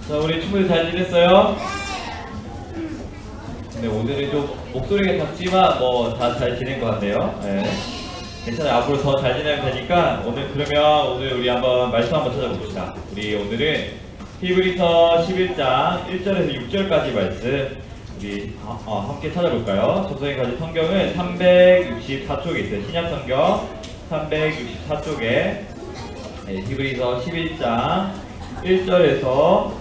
자, 우리 친구들 잘 지냈어요? 네, 오늘은 좀 목소리가 작지만 뭐 다 잘 지낸 것 같네요. 네. 괜찮아요. 앞으로 더 잘 지내면 되니까 오늘 우리 한번 말씀 한번 찾아봅시다. 우리 오늘은 히브리서 11장 1절에서 6절까지 말씀 우리 함께 찾아볼까요? 저서에 가진 성경은 364쪽에 있어요. 신약 성경 364쪽에 히브리서 11장 1절에서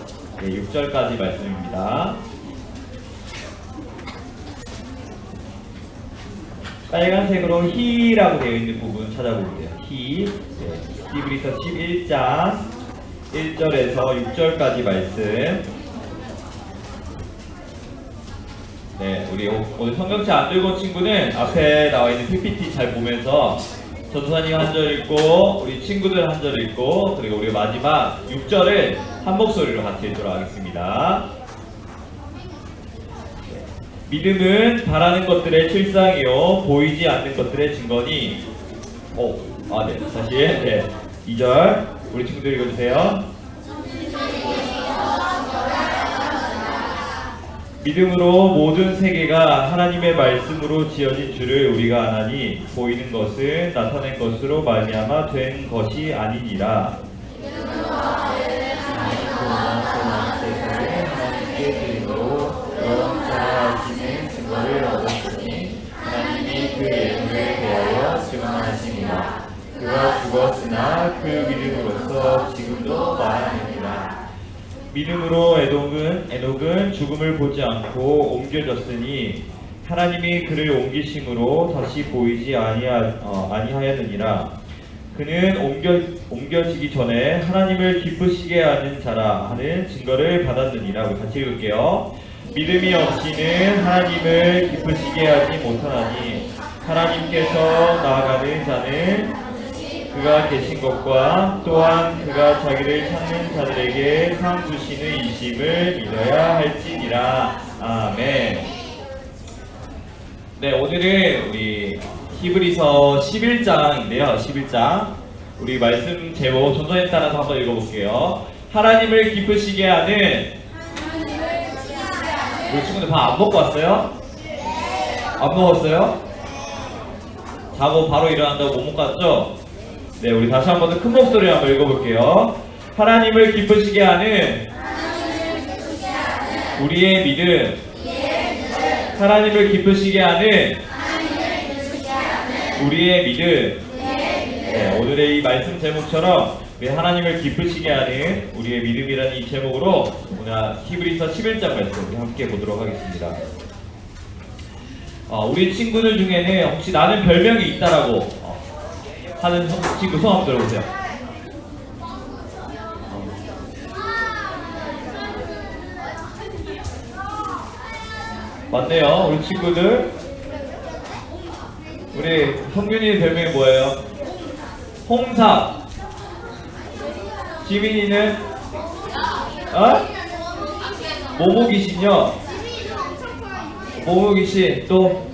6절까지 말씀입니다. 빨간색으로 히라고 되어 있는 부분 찾아보면 돼요. 히브리서 11장 1절에서 6절까지 말씀. 네, 우리 오늘 성경책 안 들고 온 친구는 앞에 나와 있는 PPT 잘 보면서 전도사님 한 절 읽고 우리 친구들 한 절 읽고 그리고 우리 마지막 6절을 한 목소리로 같이 읽도록 하겠습니다. 믿음은 바라는 것들의 실상이요 보이지 않는 것들의 증거니. 네, 다시 2절 우리 친구들 읽어주세요. 믿음으로 모든 세계가 하나님의 말씀으로 지어진 줄을 우리가 아나니 보이는 것은 나타낸 것으로 말미암아 된 것이 아니니라. 증거를 얻었으니 하나님이 그 예물에 대하여 증언하시니라. 그가 죽었으나 그 믿음으로써 지금도 말하느니라. 믿음으로 에녹은 죽음을 보지 않고 옮겨졌으니 하나님이 그를 옮기심으로 다시 보이지 아니하였느니라. 그는 옮겨지기 전에 하나님을 기쁘시게 하는 자라 하는 증거를 받았느니라. 우리 같이 읽을게요. 믿음이 없이는 하나님을 기쁘시게 하지 못하나니 하나님께서 나아가는 자는 그가 계신 것과 또한 그가 자기를 찾는 자들에게 상 주시는 이심을 믿어야 할지니라. 아멘. 네, 오늘은 우리 히브리서 11장인데요. 11장 우리 말씀 제목 전도에 따라서 한번 읽어볼게요. 하나님을 기쁘시게 하는. 우리 친구들 밥 안 먹고 왔어요? 안 먹었어요? 자고 바로 일어난다고 못 먹고 왔죠? 네, 우리 다시 한 번 더 큰 목소리로 한번 읽어볼게요. 하나님을 기쁘시게 하는 우리의 믿음. 하나님을 기쁘시게 하는 우리의 믿음. 네, 오늘의 이 말씀 제목처럼 우리 하나님을 기쁘시게 하는 우리의 믿음이라는 이 제목으로 오늘 히브리서 11장 말씀 우리 함께 보도록 하겠습니다. 우리 친구들 중에는 혹시 나는 별명이 있다라고 하는 친구 손 한번 들어보세요. 맞네요. 우리 친구들. 우리 성균이 별명이 뭐예요? 홍삼. 지민이는? 모모귀신요? 모모귀신. 또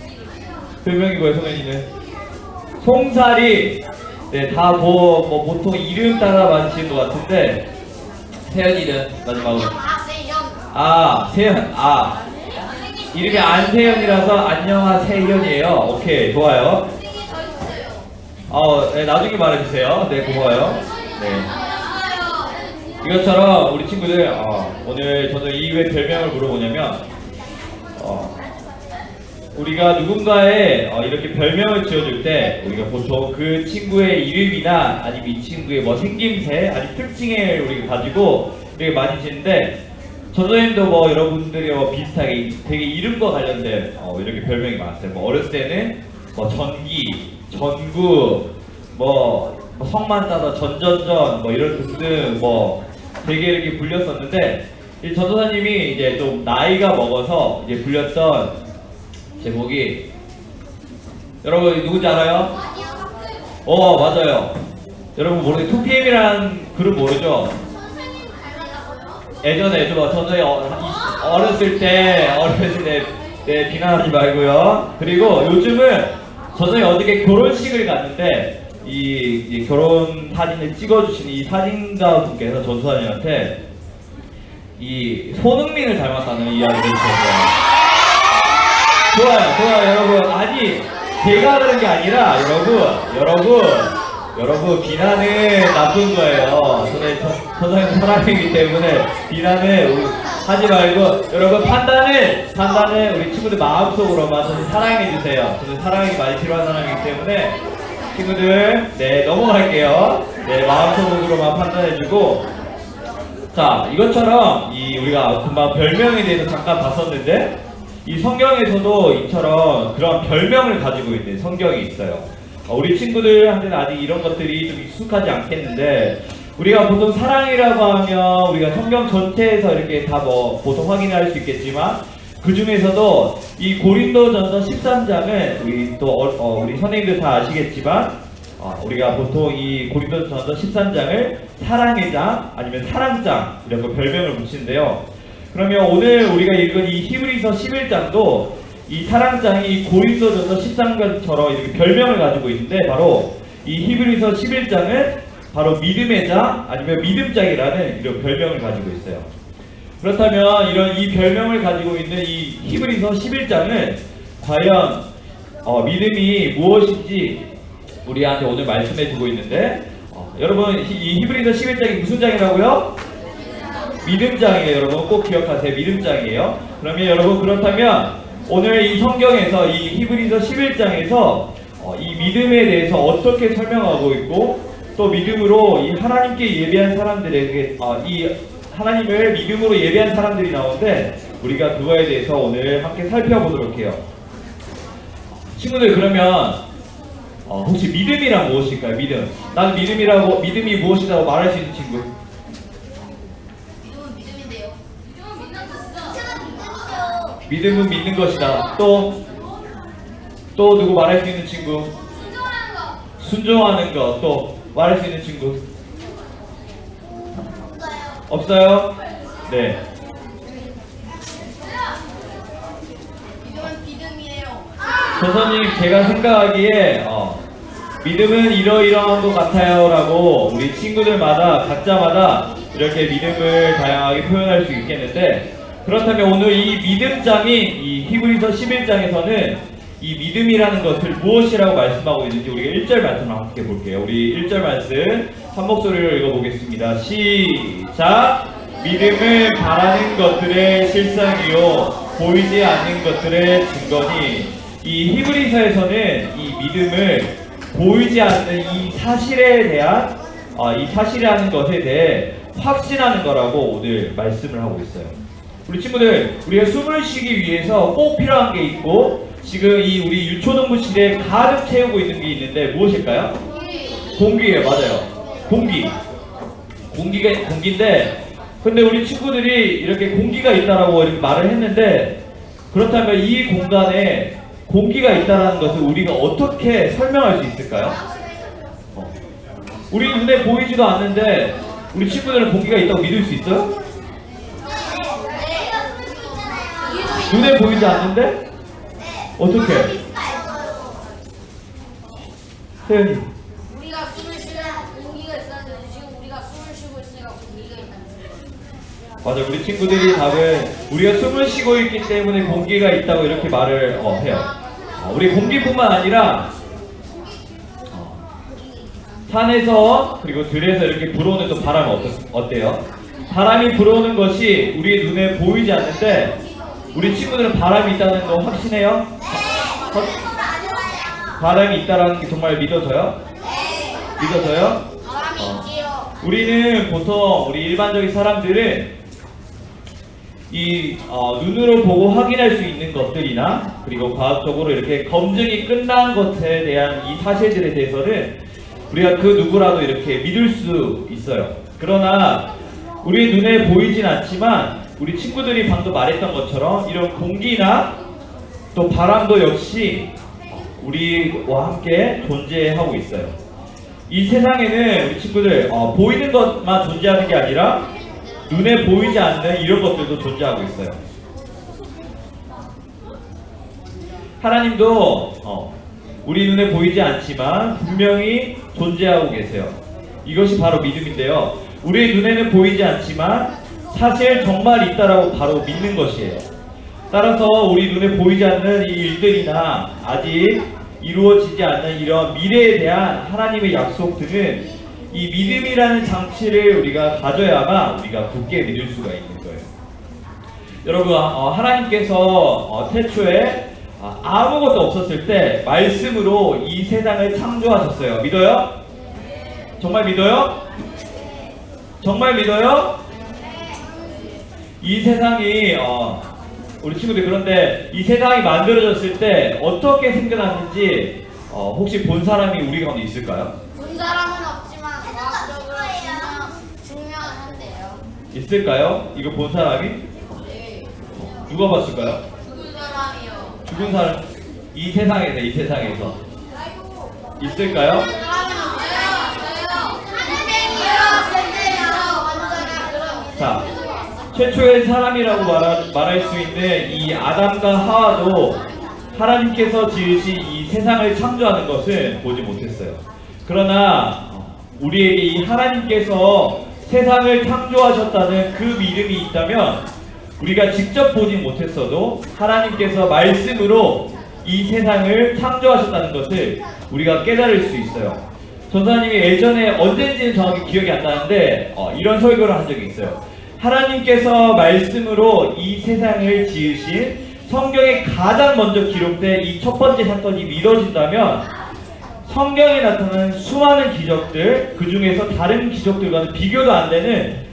별명이 뭐예요, 성현이는? 송사리. 네, 다 보통 이름 따라 맞으시는 것 같은데 세연이는 마지막으로. 세연. 이름이 안세연이라서 안녕하세연이에요. 오케이, 좋아요. 네, 나중에 말해주세요. 네, 고마워요. 네. 이것처럼 우리 친구들 오늘 저는 왜 별명을 물어보냐면 우리가 누군가의 이렇게 별명을 지어줄 때 우리가 보통 그 친구의 이름이나 아니면 이 친구의 뭐 생김새 아니면 특징을 우리가 가지고 되게 많이 지는데 전도님도 여러분들이 비슷하게 되게 이름과 관련된 이렇게 별명이 많았어요. 어렸을 때는 전기, 전구, 성만 따서 전전전 이런 등등 되게 이렇게 불렸었는데 이 전도사님이 이제 좀 나이가 먹어서 이제 불렸던 제목이 여러분 누군지 알아요? 맞아요. 여러분 모르게 2PM이라는 그룹 모르죠? 예전에 전도사님 어렸을 때 네, 비난하지 말고요. 그리고 요즘은 전도사님 어저께 결혼식을 갔는데 이 결혼 사진을 찍어주신 이 사진가 분께서 전도사님한테 이 손흥민을 닮았다는 이야기를 들었어요. 좋아요, 여러분. 아니, 제가 그런 게 아니라, 여러분, 비난은 나쁜 거예요. 선생님 사랑이기 때문에 비난을 하지 말고, 여러분, 판단은 우리 친구들 마음속으로만 저는 사랑해주세요. 저는 사랑이 많이 필요한 사람이기 때문에, 친구들, 네, 넘어갈게요. 네, 마음속으로만 판단해주고, 자, 이것처럼, 우리가 금방 별명에 대해서 잠깐 봤었는데, 이 성경에서도 이처럼 그런 별명을 가지고 있는 성경이 있어요. 우리 친구들한테는 아직 이런 것들이 좀 익숙하지 않겠는데, 우리가 보통 사랑이라고 하면 우리가 성경 전체에서 이렇게 다 보통 확인할 수 있겠지만, 그 중에서도 이 고린도전서 13장은 우리 선생님들 다 아시겠지만, 우리가 보통 이 고린도전서 13장을 사랑의 장 아니면 사랑장 이런 거 별명을 붙이는데요. 그러면 오늘 우리가 읽은 이 히브리서 11장도 이 사랑장이 고린도전서 13장처럼 이렇게 별명을 가지고 있는데, 바로 이 히브리서 11장은 바로 믿음의 장 아니면 믿음장이라는 이런 별명을 가지고 있어요. 그렇다면 이 별명을 가지고 있는 이 히브리서 11장은 과연 믿음이 무엇인지 우리한테 오늘 말씀해 주고 있는데, 여러분, 이 히브리서 11장이 무슨 장이라고요? 믿음장이에요. 여러분 꼭 기억하세요. 믿음장이에요. 그러면 여러분, 그렇다면 오늘 이 성경에서 이 히브리서 11장에서 이 믿음에 대해서 어떻게 설명하고 있고, 또 믿음으로 이 하나님께 예배한 사람들에게 이 하나님을 믿음으로 예배한 사람들이 나오는데, 우리가 그거에 대해서 오늘 함께 살펴보도록 해요. 친구들, 그러면 혹시 믿음이란 무엇일까요? 나는 믿음이 무엇이라고 말할 수 있는 친구? 믿음은 믿는 것이다. 또 누구 말할 수 있는 친구? 순종하는 것. 또 말할 수 있는 친구? 없어요? 네. 믿음은 믿음이에요. 조선님, 제가 생각하기에 믿음은 이러이러한 것 같아요 라고 우리 친구들마다 각자마다 이렇게 믿음을 다양하게 표현할 수 있겠는데, 그렇다면 오늘 이 믿음장인 이 히브리서 11장에서는 이 믿음이라는 것을 무엇이라고 말씀하고 있는지 우리가 1절 말씀을 함께 볼게요. 우리 1절 말씀 한 목소리로 읽어보겠습니다. 시작! 믿음은 바라는 것들의 실상이요 보이지 않는 것들의 증거니. 이 히브리서에서는 이 믿음을 보이지 않는 이 사실에 대한 이 사실이라는 것에 대해 확신하는 거라고 오늘 말씀을 하고 있어요. 우리 친구들, 우리가 숨을 쉬기 위해서 꼭 필요한 게 있고, 지금 우리 유초동부실에 가득 채우고 있는 게 있는데 무엇일까요? 공기예요. 맞아요. 공기인데, 근데 우리 친구들이 이렇게 공기가 있다라고 이렇게 말을 했는데, 그렇다면 이 공간에 공기가 있다라는 것을 우리가 어떻게 설명할 수 있을까요? 우리 눈에 보이지도 않는데 우리 친구들은 공기가 있다고 믿을 수 있어요? 눈에 보이지 않는데? 어떻게? 세연이. 우리가 숨을 쉬는 공기가 있었는데 지금 우리가 숨을 쉬고 있으니까 공기가 있다는 거예요. 맞아, 우리 친구들이 답은 우리가 숨을 쉬고 있기 때문에 공기가 있다고 이렇게 말을 해요. 우리 공기뿐만 아니라 산에서 그리고 들에서 이렇게 불어오는 또 바람은 어때요? 바람이 불어오는 것이 우리 눈에 보이지 않는데, 우리 친구들은 바람이 있다는 거 확신해요? 바람이 있다는 게 정말 믿어져요? 믿어져요? 바람이 있지요. 우리는 보통 우리 일반적인 사람들은 눈으로 보고 확인할 수 있는 것들이나 그리고 과학적으로 이렇게 검증이 끝난 것에 대한 이 사실들에 대해서는 우리가 그 누구라도 이렇게 믿을 수 있어요. 그러나 우리 눈에 보이진 않지만 우리 친구들이 방금 말했던 것처럼 이런 공기나 또 바람도 역시 우리와 함께 존재하고 있어요. 이 세상에는 우리 친구들 보이는 것만 존재하는 게 아니라 눈에 보이지 않는 이런 것들도 존재하고 있어요. 하나님도 우리 눈에 보이지 않지만 분명히 존재하고 계세요. 이것이 바로 믿음인데요. 우리 눈에는 보이지 않지만 사실 정말 있다라고 바로 믿는 것이에요. 따라서 우리 눈에 보이지 않는 이 일들이나 아직 이루어지지 않는 이런 미래에 대한 하나님의 약속들은 이 믿음이라는 장치를 우리가 가져야만 우리가 굳게 믿을 수가 있는 거예요. 여러분, 하나님께서 태초에 아무것도 없었을 때 말씀으로 이 세상을 창조하셨어요. 믿어요? 정말 믿어요? 정말 믿어요? 이 세상이 우리 친구들, 그런데 이 세상이 만들어졌을 때 어떻게 생겨났는지 혹시 본 사람이 우리 가운데 있을까요? 본 사람은 없지만 과학적으로 증명한대요. 있을까요? 이거 본 사람이? 네. 누가 봤을까요? 죽은 사람이요. 죽은 사람, 이 세상에서 있을까요? 자, 최초의 사람이라고 말할 수 있는 이 아담과 하와도 하나님께서 지으신 이 세상을 창조하는 것은 보지 못했어요. 그러나 우리에게 이 하나님께서 세상을 창조하셨다는 그 믿음이 있다면 우리가 직접 보지 못했어도 하나님께서 말씀으로 이 세상을 창조하셨다는 것을 우리가 깨달을 수 있어요. 전사님이 예전에 언제인지는 정확히 기억이 안 나는데 이런 설교를 한 적이 있어요. 하나님께서 말씀으로 이 세상을 지으신 성경에 가장 먼저 기록된 이 첫 번째 사건이 이루어진다면 성경에 나타나는 수많은 기적들, 그 중에서 다른 기적들과는 비교도 안 되는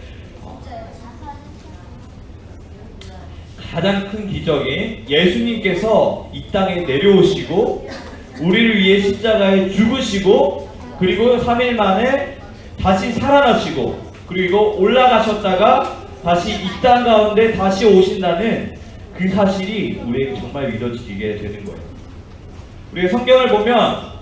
가장 큰 기적인 예수님께서 이 땅에 내려오시고 우리를 위해 십자가에 죽으시고 그리고 3일 만에 다시 살아나시고 그리고 올라가셨다가 다시 이 땅 가운데 다시 오신다는 그 사실이 우리에게 정말 믿어지게 되는 거예요. 우리가 성경을 보면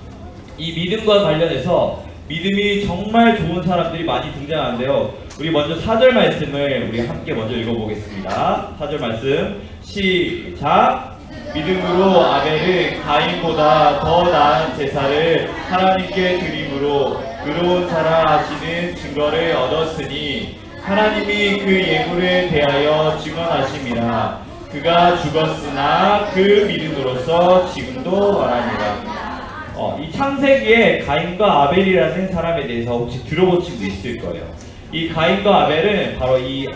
이 믿음과 관련해서 믿음이 정말 좋은 사람들이 많이 등장하는데요. 우리 먼저 4절 말씀을 우리 함께 먼저 읽어보겠습니다. 4절 말씀 시작. 믿음으로 아벨은 가인보다 더 나은 제사를 하나님께 드림으로 의로운 자라 하시는 증거를 얻었으니 하나님이 그 예물에 대하여 증언하심이라. 그가 죽었으나 그 믿음으로써 지금도 말하니라. 이 창세기에 가인과 아벨이라는 사람에 대해서 혹시 들어본 친구 있을 거예요. 이 가인과 아벨은 바로 이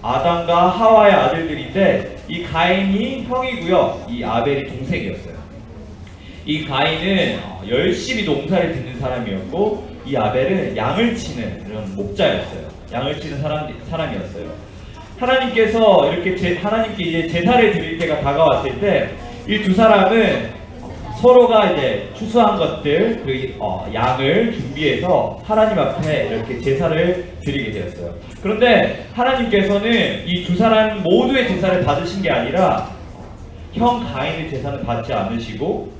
아담과 하와의 아들들인데 이 가인이 형이고요. 이 아벨이 동생이었어요. 이 가인은 열심히 농사를 짓는 사람이었고 이 아벨은 양을 치는 그런 목자였어요. 양을 치는 사람이었어요. 하나님께서 이렇게 하나님께 이제 제사를 드릴 때가 다가왔을 때 이 두 사람은 서로가 이제 추수한 것들, 그 양을 준비해서 하나님 앞에 이렇게 제사를 드리게 되었어요. 그런데 하나님께서는 이 두 사람 모두의 제사를 받으신 게 아니라 형 가인의 제사는 받지 않으시고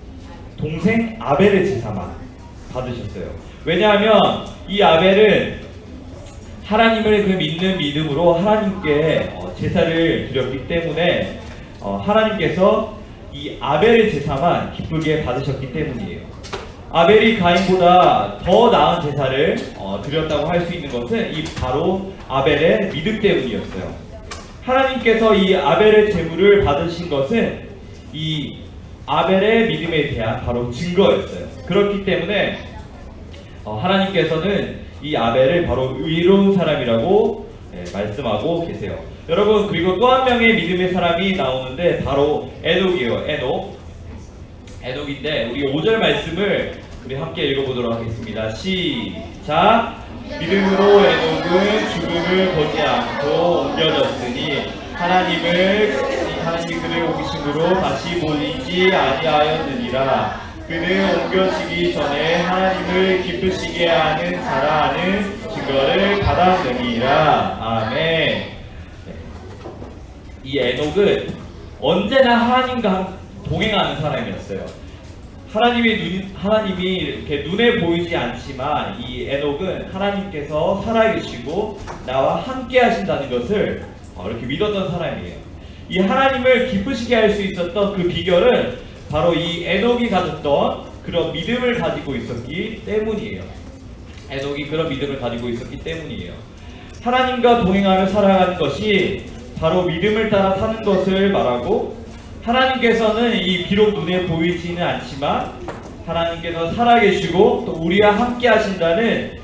동생 아벨의 제사만 받으셨어요. 왜냐하면 이 아벨은 하나님을 그 믿는 믿음으로 하나님께 제사를 드렸기 때문에 하나님께서 이 아벨의 제사만 기쁘게 받으셨기 때문이에요. 아벨이 가인보다 더 나은 제사를 드렸다고 할 수 있는 것은 이 바로 아벨의 믿음 때문이었어요. 하나님께서 이 아벨의 제물을 받으신 것은 이 아벨의 믿음에 대한 바로 증거였어요. 그렇기 때문에 하나님께서는 이 아벨을 바로 의로운 사람이라고 말씀하고 계세요. 여러분, 그리고 또 한 명의 믿음의 사람이 나오는데 바로 에녹이에요. 에녹인데 우리 5절 말씀을 우리 함께 읽어보도록 하겠습니다. 시작. 믿음으로 에녹은 죽음을 보지 않고 옮겨졌으니 하나님이 그를 옮기심으로 다시 보이지 아니하였느니라. 그는 옮겨지기 전에 하나님을 기쁘시게 하는 자라는 증거를 받았느니라. 아멘. 이 에녹은 언제나 하나님과 동행하는 사람이었어요. 하나님이 이렇게 눈에 보이지 않지만 이 에녹은 하나님께서 살아계시고 나와 함께 하신다는 것을 이렇게 믿었던 사람이에요. 이 하나님을 기쁘시게 할 수 있었던 그 비결은 바로 이 에녹이 가졌던 그런 믿음을 가지고 있었기 때문이에요. 에녹이 그런 믿음을 가지고 있었기 때문이에요. 하나님과 동행하며 살아가는 것이 바로 믿음을 따라 사는 것을 말하고, 하나님께서는 이 비록 눈에 보이지는 않지만 하나님께서 살아계시고 또 우리와 함께 하신다는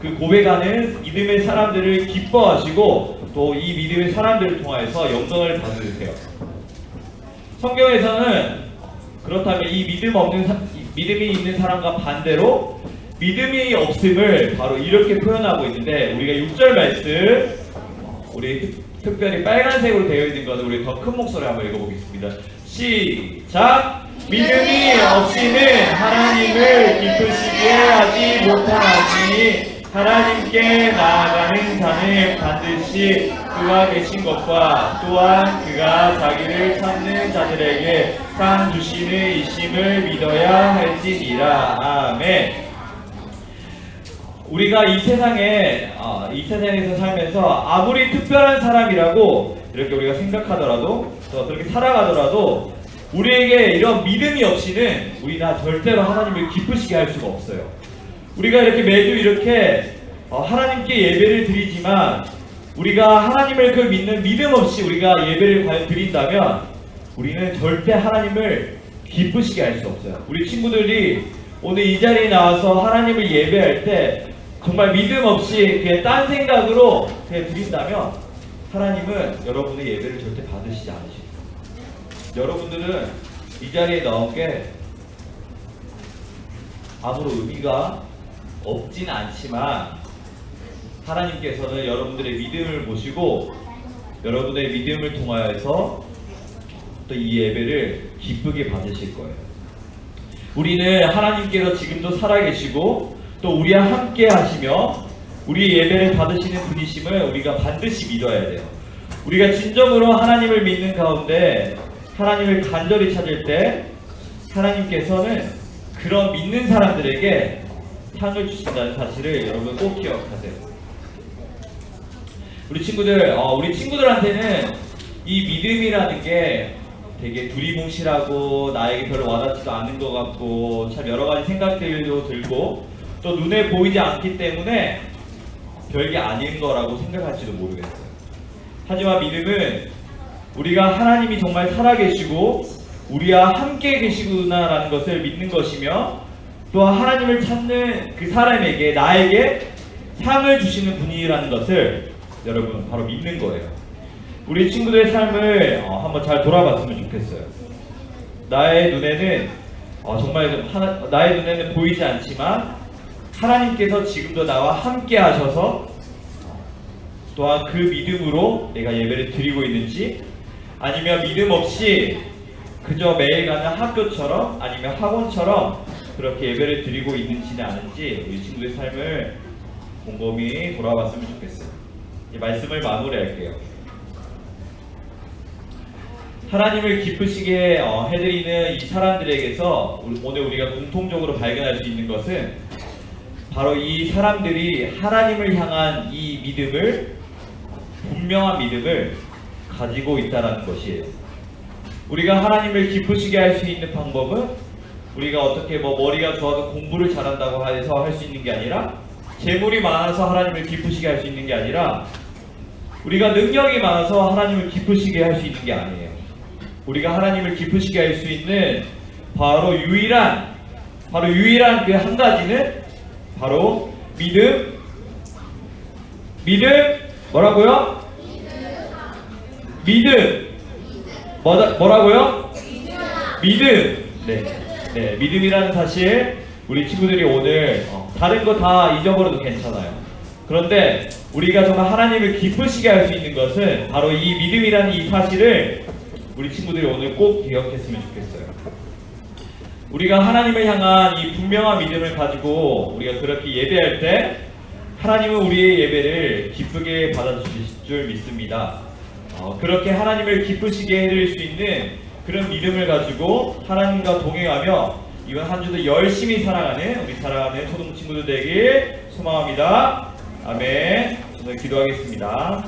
그 고백하는 믿음의 사람들을 기뻐하시고 또 이 믿음의 사람들을 통하여서 영광을 받으세요. 성경에서는 그렇다면 이 믿음이 있는 사람과 반대로 믿음이 없음을 바로 이렇게 표현하고 있는데, 우리가 6절 말씀, 우리 특별히 빨간색으로 되어 있는 것을 우리 더 큰 목소리로 한번 읽어보겠습니다. 시작! 믿음이 없이는 하나님을 기쁘시게 하지 못하니 하나님께 나아가는 자는 반드시 그가 계신 것과 또한 그가 자기를 찾는 자들에게 상 주시는 이심을 믿어야 할지니라. 아멘. 우리가 이 세상에서 살면서 아무리 특별한 사람이라고 이렇게 우리가 생각하더라도 또 그렇게 살아가더라도 우리에게 이런 믿음이 없이는 우리가 절대로 하나님을 기쁘시게 할 수가 없어요. 우리가 이렇게 매주 이렇게 하나님께 예배를 드리지만 우리가 하나님을 그 믿는 믿음 없이 우리가 예배를 과연 드린다면 우리는 절대 하나님을 기쁘시게 할 수 없어요. 우리 친구들이 오늘 이 자리에 나와서 하나님을 예배할 때 정말 믿음 없이 그냥 딴 생각으로 그냥 드린다면 하나님은 여러분의 예배를 절대 받으시지 않으십니다. 여러분들은 이 자리에 나온 게 아무런 의미가 없진 않지만 하나님께서는 여러분들의 믿음을 보시고 여러분의 믿음을 통하여서 또 이 예배를 기쁘게 받으실 거예요. 우리는 하나님께서 지금도 살아계시고 또 우리와 함께 하시며 우리의 예배를 받으시는 분이심을 우리가 반드시 믿어야 돼요. 우리가 진정으로 하나님을 믿는 가운데 하나님을 간절히 찾을 때 하나님께서는 그런 믿는 사람들에게 상을 주신다는 사실을 여러분 꼭 기억하세요. 우리 친구들한테는 이 믿음이라는 게 되게 두리뭉실하고 나에게 별로 와닿지도 않는 것 같고 참 여러 가지 생각들도 들고 또 눈에 보이지 않기 때문에 별게 아닌 거라고 생각할지도 모르겠어요. 하지만 믿음은 우리가 하나님이 정말 살아계시고 우리와 함께 계시구나라는 것을 믿는 것이며 또 하나님을 찾는 그 사람에게 나에게 상을 주시는 분이라는 것을 여러분 바로 믿는 거예요. 우리 친구들의 삶을 한번 잘 돌아봤으면 좋겠어요. 나의 눈에는 나의 눈에는 보이지 않지만 하나님께서 지금도 나와 함께 하셔서 또한 그 믿음으로 내가 예배를 드리고 있는지, 아니면 믿음 없이 그저 매일 가는 학교처럼 아니면 학원처럼 그렇게 예배를 드리고 있는지는 않은지 우리 친구의 삶을 곰곰이 돌아봤으면 좋겠어요. 이 말씀을 마무리할게요. 하나님을 기쁘시게 해드리는 이 사람들에게서 오늘 우리가 공통적으로 발견할 수 있는 것은 바로 이 사람들이 하나님을 향한 이 믿음을, 분명한 믿음을 가지고 있다는 것이에요. 우리가 하나님을 기쁘시게 할 수 있는 방법은 우리가 어떻게 머리가 좋아서 공부를 잘한다고 해서 할 수 있는 게 아니라, 재물이 많아서 하나님을 기쁘시게 할 수 있는 게 아니라, 우리가 능력이 많아서 하나님을 기쁘시게 할 수 있는 게 아니에요. 우리가 하나님을 기쁘시게 할 수 있는 바로 유일한 그 한 가지는 바로 믿음. 뭐라고요? 믿음. 뭐라고요? 믿음. 네, 믿음이라는 사실 우리 친구들이 오늘 다른 거 다 잊어버려도 괜찮아요. 그런데 우리가 정말 하나님을 기쁘시게 할 수 있는 것은 바로 이 믿음이라는 이 사실을 우리 친구들이 오늘 꼭 기억했으면 좋겠어요. 우리가 하나님을 향한 이 분명한 믿음을 가지고 우리가 그렇게 예배할 때 하나님은 우리의 예배를 기쁘게 받아주실 줄 믿습니다. 그렇게 하나님을 기쁘시게 해드릴 수 있는 그런 믿음을 가지고 하나님과 동행하며 이번 한 주도 열심히 살아가는 우리 사랑하는 초등 친구들 되길 소망합니다. 아멘. 오늘 기도하겠습니다.